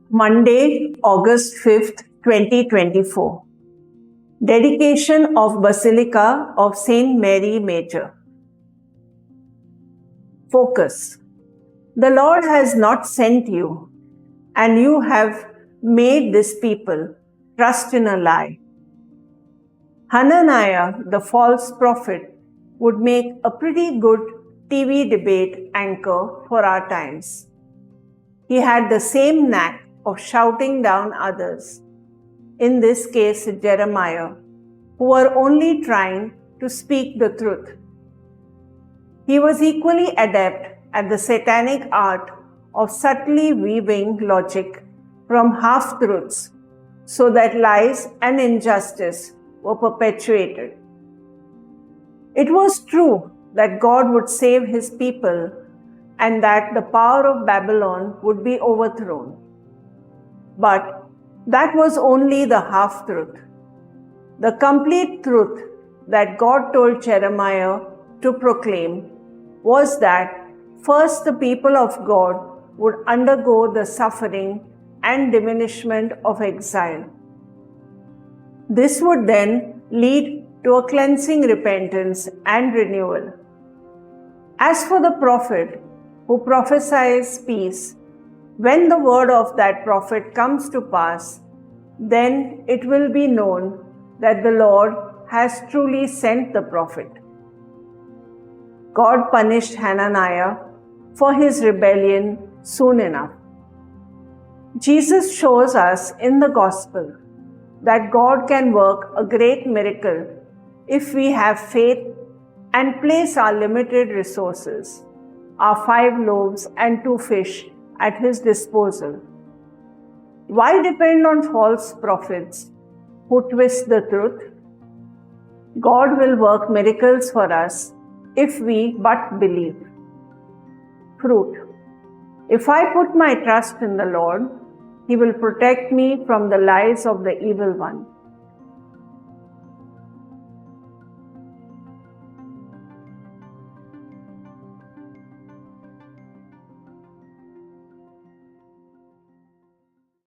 Monday, August 5th, 2024. Dedication of Basilica of Saint Mary Major. Focus. The Lord has not sent you, and you have made this people trust in a lie. Hananiah, the false prophet, would make a pretty good TV debate anchor for our times. He had the same knack of shouting down others, in this case Jeremiah, who were only trying to speak the truth. He was equally adept at the satanic art of subtly weaving logic from half-truths so that lies and injustice were perpetuated. It was true that God would save his people and that the power of Babylon would be overthrown. But that was only the half-truth. The complete truth that God told Jeremiah to proclaim was that first the people of God would undergo the suffering and diminishment of exile. This would then lead to a cleansing repentance and renewal. As for the prophet who prophesies peace, when the word of that prophet comes to pass, then it will be known that the Lord has truly sent the prophet. God punished Hananiah for his rebellion soon enough. Jesus shows us in the gospel that God can work a great miracle if we have faith and place our limited resources, our 5 loaves and 2 fish, at his disposal. Why depend on false prophets who twist the truth? God will work miracles for us if we but believe. Fruit. If I put my trust in the Lord, he will protect me from the lies of the evil one.